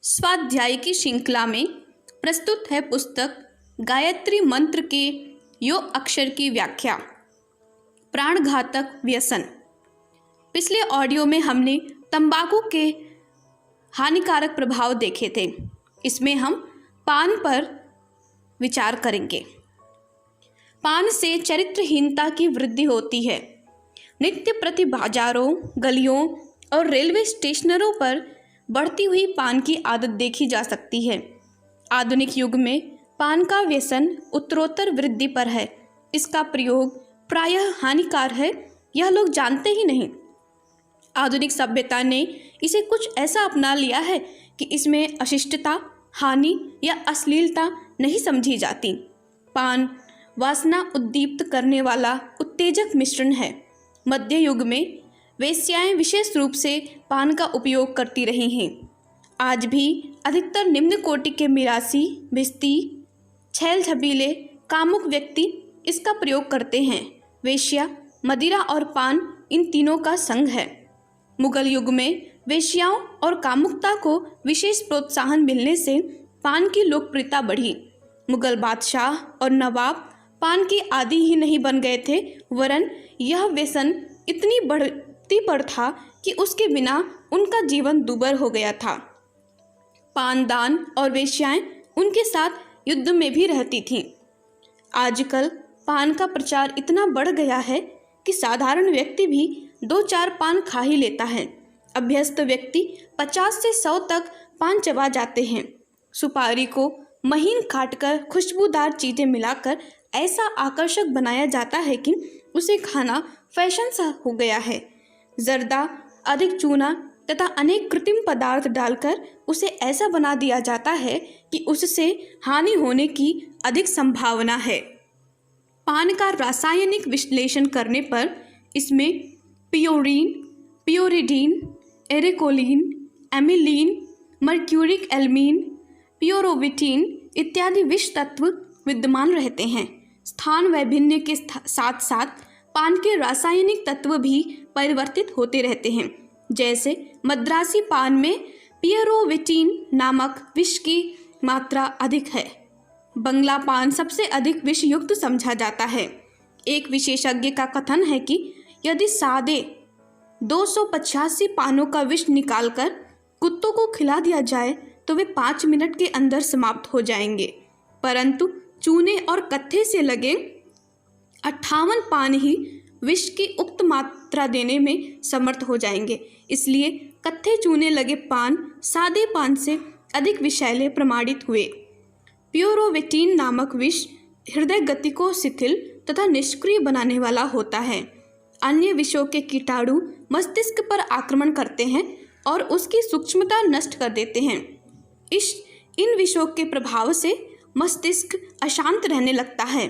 स्वाध्याय की श्रृंखला में प्रस्तुत है पुस्तक गायत्री मंत्र के योग अक्षर की व्याख्या। प्राणघातक व्यसन। पिछले ऑडियो में हमने तंबाकू के हानिकारक प्रभाव देखे थे। इसमें हम पान पर विचार करेंगे। पान से चरित्रहीनता की वृद्धि होती है। नित्य प्रति बाजारों, गलियों और रेलवे स्टेशनों पर बढ़ती हुई पान की आदत देखी जा सकती है। आधुनिक युग में पान का व्यसन उत्तरोत्तर वृद्धि पर है। इसका प्रयोग प्रायः हानिकारक है, यह लोग जानते ही नहीं। आधुनिक सभ्यता ने इसे कुछ ऐसा अपना लिया है कि इसमें अशिष्टता, हानि या अश्लीलता नहीं समझी जाती। पान वासना उद्दीप्त करने वाला उत्तेजक मिश्रण है। मध्य युग में वेश्याएं विशेष रूप से पान का उपयोग करती रही हैं। आज भी अधिकतर निम्न कोटि के मिरासी, भिस्ती, छैल छबीले, कामुक व्यक्ति इसका प्रयोग करते हैं। वेश्या, मदिरा और पान इन तीनों का संग है। मुगल युग में वेश्याओं और कामुकता को विशेष प्रोत्साहन मिलने से पान की लोकप्रियता बढ़ी। मुगल बादशाह और नवाब पान के आदी ही नहीं बन गए थे, वरन यह व्यसन इतनी बढ़ती पर था कि उसके बिना उनका जीवन दुर्भर हो गया था। पानदान और वेश्याएं उनके साथ युद्ध में भी रहती थीं। आजकल पान का प्रचार इतना बढ़ गया है कि साधारण व्यक्ति भी 2-4 पान खा ही लेता है। अभ्यस्त व्यक्ति 50 से 100 तक पान चबा जाते हैं। सुपारी को महीन काटकर खुशबूदार चीज़ें मिलाकर ऐसा आकर्षक बनाया जाता है कि उसे खाना फैशन सा हो गया है। जर्दा, अधिक चूना तथा अनेक कृत्रिम पदार्थ डालकर उसे ऐसा बना दिया जाता है कि उससे हानि होने की अधिक संभावना है। पान का रासायनिक विश्लेषण करने पर इसमें पियोरीन, पियोरिडीन, एरेकोलिन, एमिलीन, मर्क्यूरिक एल्मीन, पियोरोविटीन इत्यादि विष तत्व विद्यमान रहते हैं। स्थान वैभिन्न के साथ साथ पान के रासायनिक तत्व भी परिवर्तित होते रहते हैं। जैसे मद्रासी पान में पियरोविटीन नामक विष की मात्रा अधिक है। बंगला पान सबसे अधिक विषयुक्त समझा जाता है। एक विशेषज्ञ का कथन है कि यदि सादे 285 पानों का विष निकालकर कुत्तों को खिला दिया जाए तो वे 5 मिनट के अंदर समाप्त हो जाएंगे, परंतु चूने और कत्थे से लगे 58 पान ही विष की उक्त मात्रा देने में समर्थ हो जाएंगे। इसलिए कत्थे चूने लगे पान सादे पान से अधिक विषैले प्रमाणित हुए। प्यूरोविटीन नामक विष हृदय गति को शिथिल तथा निष्क्रिय बनाने वाला होता है। अन्य विषों के कीटाणु मस्तिष्क पर आक्रमण करते हैं और उसकी सूक्ष्मता नष्ट कर देते हैं। इन विषों के प्रभाव से मस्तिष्क अशांत रहने लगता है,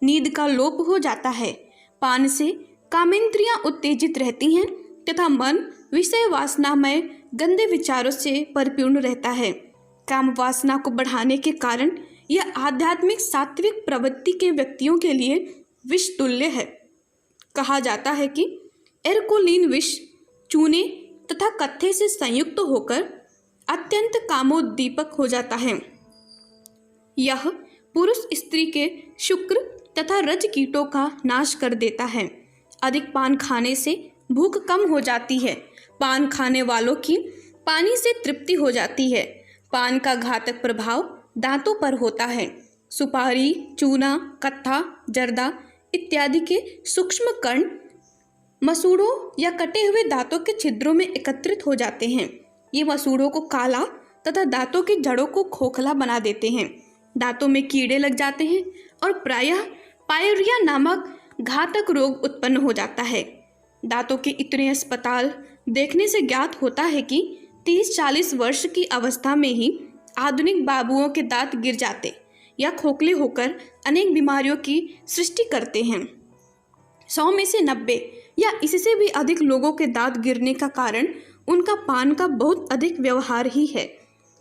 नींद का लोप हो जाता है। पान से कामेंद्रियां उत्तेजित रहती हैं तथा मन विषय वासनामय गंदे विचारों से परिपूर्ण रहता है। काम वासना को बढ़ाने के कारण यह आध्यात्मिक सात्विक प्रवृत्ति के व्यक्तियों के लिए विष तुल्य है। कहा जाता है कि एरकोलिन विष चूने तथा कत्थे से संयुक्त होकर अत्यंत कामोद्दीपक हो जाता है। यह पुरुष स्त्री के शुक्र तथा रज कीटों का नाश कर देता है। अधिक पान खाने से भूख कम हो जाती है। पान खाने वालों की पानी से तृप्ति हो जाती है। पान का घातक प्रभाव दांतों पर होता है। सुपारी, चूना, कत्था, जर्दा इत्यादि के सूक्ष्म कण मसूड़ों या कटे हुए दांतों के छिद्रों में एकत्रित हो जाते हैं। ये मसूड़ों को काला तथा दांतों की जड़ों को खोखला बना देते हैं। दांतों में कीड़े लग जाते हैं और प्रायः पायरिया नामक घातक रोग उत्पन्न हो जाता है। दांतों के इतने अस्पताल देखने से ज्ञात होता है कि 30-40 वर्ष की अवस्था में ही आधुनिक बाबुओं के दांत गिर जाते या खोखले होकर अनेक बीमारियों की सृष्टि करते हैं। 100 में से 90 या इससे भी अधिक लोगों के दांत गिरने का कारण उनका पान का बहुत अधिक व्यवहार ही है।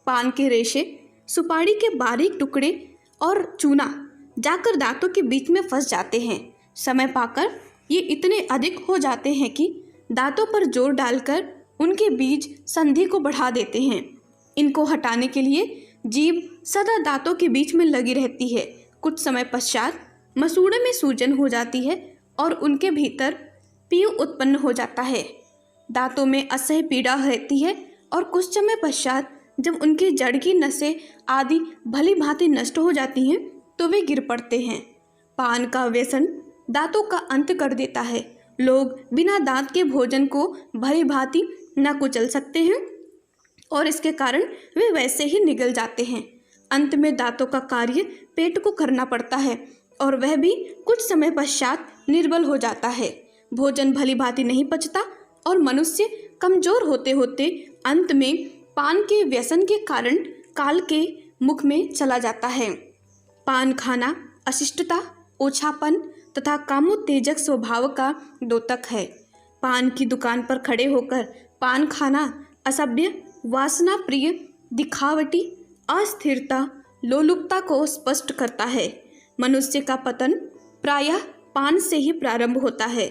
पान के रेशे, सुपारी के बारीक टुकड़े और चूना जाकर दांतों के बीच में फंस जाते हैं। समय पाकर ये इतने अधिक हो जाते हैं कि दांतों पर जोर डालकर उनके बीच संधि को बढ़ा देते हैं। इनको हटाने के लिए जीभ सदा दांतों के बीच में लगी रहती है। कुछ समय पश्चात मसूड़े में सूजन हो जाती है और उनके भीतर पीव उत्पन्न हो जाता है। दांतों में असह्य पीड़ा रहती है और कुछ समय पश्चात जब उनकी जड़ की नसें आदि भली भांति नष्ट हो जाती हैं तो वे गिर पड़ते हैं। पान का व्यसन दांतों का अंत कर देता है। लोग बिना दांत के भोजन को भली भांति न कुचल सकते हैं और इसके कारण वे वैसे ही निगल जाते हैं। अंत में दांतों का कार्य पेट को करना पड़ता है और वह भी कुछ समय पश्चात निर्बल हो जाता है। भोजन भली भांति नहीं पचता और मनुष्य कमजोर होते होते अंत में पान के व्यसन के कारण काल के मुख में चला जाता है। पान खाना अशिष्टता, ओछापन तथा कामोत्तेजक स्वभाव का द्योतक है। पान की दुकान पर खड़े होकर पान खाना असभ्य, वासना प्रिय, दिखावटी, अस्थिरता, लोलुपता को स्पष्ट करता है। मनुष्य का पतन प्रायः पान से ही प्रारंभ होता है।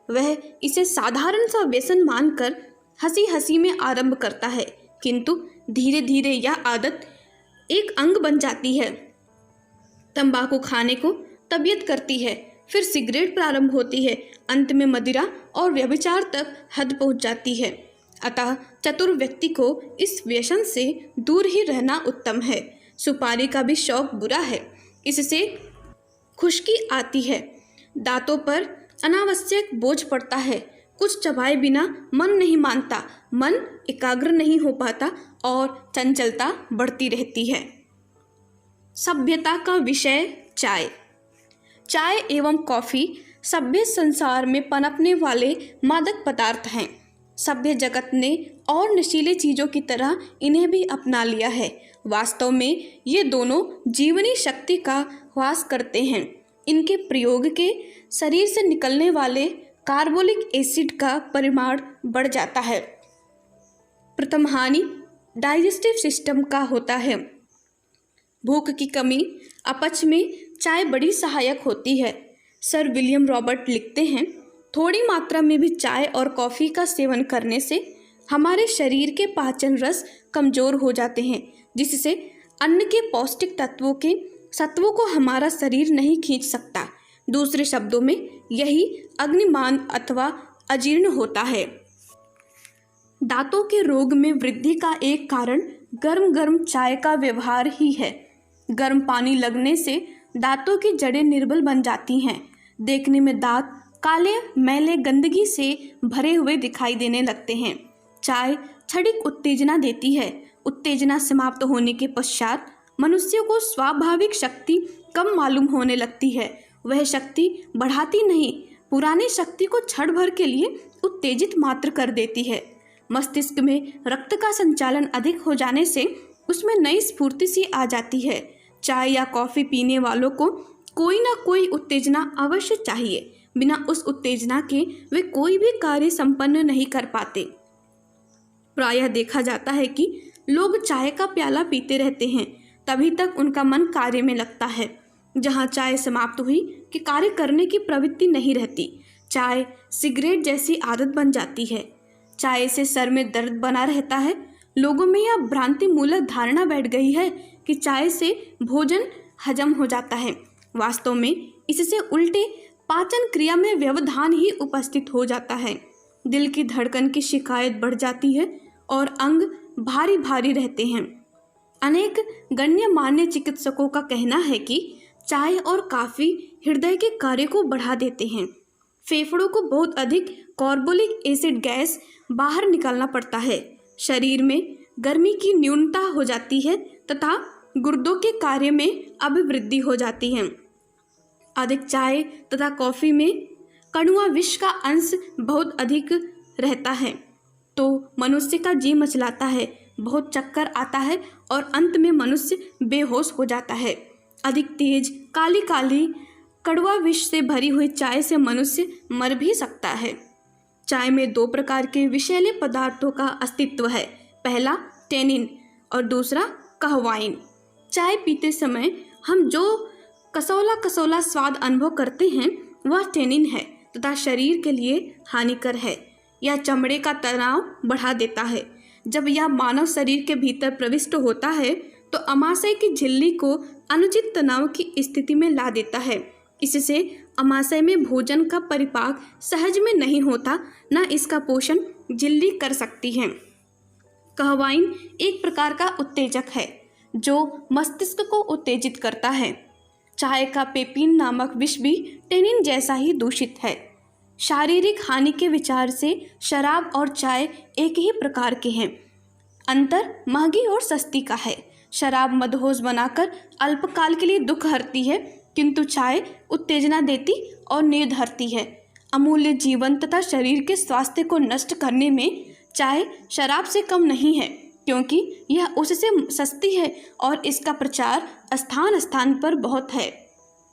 वह इसे साधारण सा व्यसन मानकर हंसी हंसी में आरंभ करता है, किंतु धीरे धीरे यह आदत एक अंग बन जाती है। तंबाकू खाने को तबीयत करती है, फिर सिगरेट प्रारंभ होती है, अंत में मदिरा और व्यभिचार तक हद पहुंच जाती है। अतः चतुर व्यक्ति को इस व्यसन से दूर ही रहना उत्तम है। सुपारी का भी शौक बुरा है, इससे खुश्की आती है, दांतों पर अनावश्यक बोझ पड़ता है, कुछ चबाए बिना मन नहीं मानता, मन एकाग्र नहीं हो पाता और चंचलता बढ़ती रहती है। सभ्यता का विषय चाय। चाय एवं कॉफ़ी सभ्य संसार में पनपने वाले मादक पदार्थ हैं। सभ्य जगत ने और नशीले चीज़ों की तरह इन्हें भी अपना लिया है। वास्तव में ये दोनों जीवनी शक्ति का ह्रास करते हैं। इनके प्रयोग के शरीर से निकलने वाले कार्बोलिक एसिड का परिमाण बढ़ जाता है। प्रथम हानि डाइजेस्टिव सिस्टम का होता है। भूख की कमी, अपच में चाय बड़ी सहायक होती है। सर विलियम रॉबर्ट लिखते हैं, थोड़ी मात्रा में भी चाय और कॉफ़ी का सेवन करने से हमारे शरीर के पाचन रस कमज़ोर हो जाते हैं, जिससे अन्न के पौष्टिक तत्वों के सत्वों को हमारा शरीर नहीं खींच सकता। दूसरे शब्दों में यही अग्निमान अथवा अजीर्ण होता है। दांतों के रोग में वृद्धि का एक कारण गर्म गर्म चाय का व्यवहार ही है। गर्म पानी लगने से दांतों की जड़ें निर्बल बन जाती हैं। देखने में दांत काले मैले गंदगी से भरे हुए दिखाई देने लगते हैं। चाय क्षणिक उत्तेजना देती है। उत्तेजना समाप्त होने के पश्चात मनुष्य को स्वाभाविक शक्ति कम मालूम होने लगती है। वह शक्ति बढ़ाती नहीं, पुरानी शक्ति को क्षण भर के लिए उत्तेजित मात्र कर देती है। मस्तिष्क में रक्त का संचालन अधिक हो जाने से उसमें नई स्फूर्ति सी आ जाती है। चाय या कॉफ़ी पीने वालों को कोई ना कोई उत्तेजना अवश्य चाहिए। बिना उस उत्तेजना के वे कोई भी कार्य संपन्न नहीं कर पाते। प्रायः देखा जाता है कि लोग चाय का प्याला पीते रहते हैं, तभी तक उनका मन कार्य में लगता है। जहाँ चाय समाप्त हुई कि कार्य करने की प्रवृत्ति नहीं रहती। चाय सिगरेट जैसी आदत बन जाती है। चाय से सर में दर्द बना रहता है। लोगों में यह भ्रांति मूलक धारणा बैठ गई है कि चाय से भोजन हजम हो जाता है। वास्तव में इससे उल्टे पाचन क्रिया में व्यवधान ही उपस्थित हो जाता है। दिल की धड़कन की शिकायत बढ़ जाती है और अंग भारी भारी रहते हैं। अनेक गण्यमान्य चिकित्सकों का कहना है कि चाय और काफ़ी हृदय के कार्य को बढ़ा देते हैं। फेफड़ों को बहुत अधिक कार्बोलिक एसिड गैस बाहर निकालना पड़ता है। शरीर में गर्मी की न्यूनता हो जाती है तथा गुर्दों के कार्य में अभिवृद्धि हो जाती है। अधिक चाय तथा कॉफ़ी में कड़वा विष का अंश बहुत अधिक रहता है तो मनुष्य का जी मचलाता है, बहुत चक्कर आता है और अंत में मनुष्य बेहोश हो जाता है। अधिक तेज काली काली कड़वा विष से भरी हुई चाय से मनुष्य मर भी सकता है। चाय में दो प्रकार के विषैले पदार्थों का अस्तित्व है, पहला टेनिन और दूसरा कहवाइन। चाय पीते समय हम जो कसौला कसौला स्वाद अनुभव करते हैं वह टेनिन है तथा शरीर के लिए हानिकर है। यह चमड़े का तनाव बढ़ा देता है जब यह मानव शरीर के भीतर प्रविष्ट होता है तो अमाशय की झिल्ली को अनुचित तनाव की स्थिति में ला देता है। इससे अमाशय में भोजन का परिपाक सहज में नहीं होता, न इसका पोषण झिल्ली कर सकती है। कहवाइन एक प्रकार का उत्तेजक है जो मस्तिष्क को उत्तेजित करता है। चाय का पेपिन नामक विष भी टेनिन जैसा ही दूषित है। शारीरिक हानि के विचार से शराब और चाय एक ही प्रकार के हैं। अंतर महंगी और सस्ती का है। शराब मदहोश बनाकर अल्पकाल के लिए दुख हरती है, किंतु चाय उत्तेजना देती और नींद हरती है। अमूल्य जीवन तथा शरीर के स्वास्थ्य को नष्ट करने में चाय शराब से कम नहीं है, क्योंकि यह उससे सस्ती है और इसका प्रचार स्थान स्थान पर बहुत है।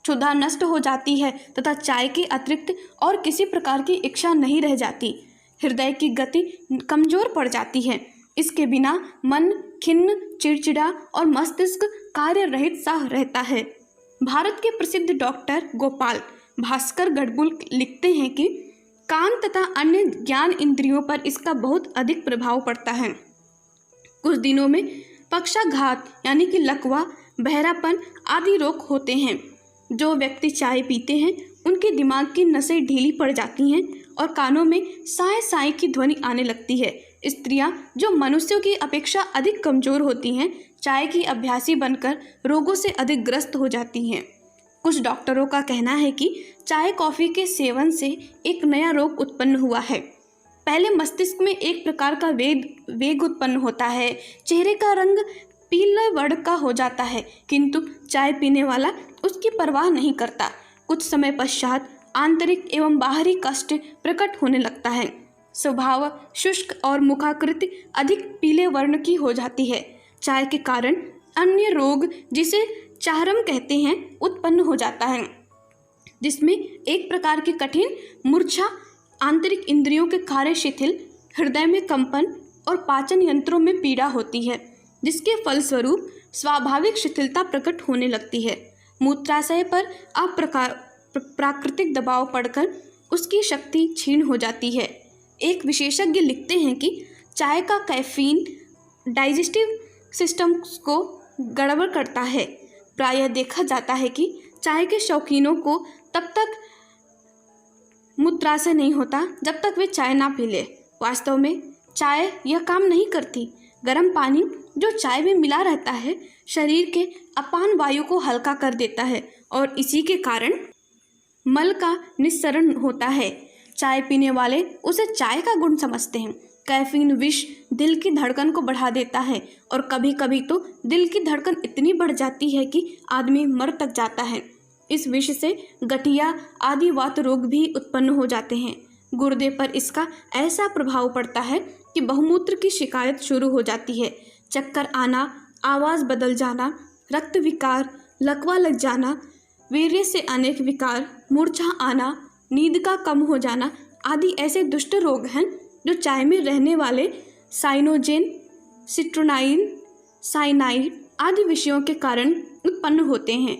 क्षुधा नष्ट हो जाती है तथा चाय के अतिरिक्त और किसी प्रकार की इच्छा नहीं रह जाती। हृदय की गति कमजोर पड़ जाती है। इसके बिना मन खिन्न, चिड़चिड़ा और मस्तिष्क कार्य रहित सा रहता है। भारत के प्रसिद्ध डॉक्टर गोपाल भास्कर गढ़बुल लिखते हैं कि कान तथा अन्य ज्ञान इंद्रियों पर इसका बहुत अधिक प्रभाव पड़ता है। कुछ दिनों में पक्षाघात यानी कि लकवा, बहरापन आदि रोग होते हैं। जो व्यक्ति चाय पीते हैं उनके दिमाग की नसें ढीली पड़ जाती हैं और कानों में साय साय की ध्वनि आने लगती है। स्त्रियां जो मनुष्यों की अपेक्षा अधिक कमजोर होती हैं, चाय की अभ्यासी बनकर रोगों से अधिक ग्रस्त हो जाती हैं। कुछ डॉक्टरों का कहना है कि चाय कॉफ़ी के सेवन से एक नया रोग उत्पन्न हुआ है। पहले मस्तिष्क में एक प्रकार का वेग उत्पन्न होता है, चेहरे का रंग पीले वर्ण का हो जाता है, किंतु चाय पीने वाला उसकी परवाह नहीं करता। कुछ समय पश्चात आंतरिक एवं बाहरी कष्ट प्रकट होने लगता है। स्वभाव शुष्क और मुखाकृति अधिक पीले वर्ण की हो जाती है। चाय के कारण अन्य रोग, जिसे चाहरम कहते हैं, उत्पन्न हो जाता है, जिसमें एक प्रकार की कठिन मूर्छा, आंतरिक इंद्रियों के कार्य शिथिल, हृदय में कंपन और पाचन यंत्रों में पीड़ा होती है, जिसके फलस्वरूप स्वाभाविक शिथिलता प्रकट होने लगती है। मूत्राशय पर प्राकृतिक दबाव पड़कर उसकी शक्ति क्षीण हो जाती है। एक विशेषज्ञ लिखते हैं कि चाय का कैफीन डाइजेस्टिव सिस्टम को गड़बड़ करता है। प्रायः देखा जाता है कि चाय के शौकीनों को तब तक मूत्राशय नहीं होता जब तक वे चाय ना पी ले। वास्तव में चाय यह काम नहीं करती। गर्म पानी जो चाय में मिला रहता है शरीर के अपान वायु को हल्का कर देता है और इसी के कारण मल का निस्सरण होता है। चाय पीने वाले उसे चाय का गुण समझते हैं। कैफीन विष दिल की धड़कन को बढ़ा देता है और कभी कभी तो दिल की धड़कन इतनी बढ़ जाती है कि आदमी मर तक जाता है। इस विष से गठिया आदि वात रोग भी उत्पन्न हो जाते हैं। गुर्दे पर इसका ऐसा प्रभाव पड़ता है कि बहुमूत्र की शिकायत शुरू हो जाती है। चक्कर आना, आवाज़ बदल जाना, रक्त विकार, लकवा लग जाना, वीर्य से अनेक विकार, मूर्छा आना, नींद का कम हो जाना आदि ऐसे दुष्ट रोग हैं जो चाय में रहने वाले साइनोजेन, सिट्रोनाइन, साइनाइड आदि विषयों के कारण उत्पन्न होते हैं।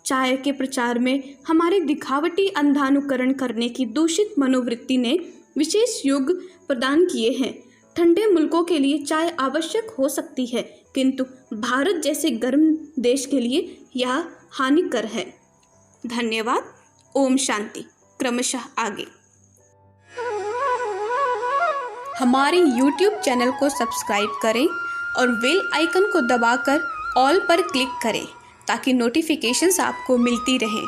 चाय के प्रचार में हमारे दिखावटी अंधानुकरण करने की दूषित मनोवृत्ति ने विशेष योग प्रदान किए हैं। ठंडे मुल्कों के लिए चाय आवश्यक हो सकती है, किंतु भारत जैसे गर्म देश के लिए यह हानिकर है। धन्यवाद। ओम शांति। क्रमशः आगे। हमारे YouTube चैनल को सब्सक्राइब करें और बेल आइकन को दबाकर ऑल पर क्लिक करें ताकि नोटिफिकेशंस आपको मिलती रहें।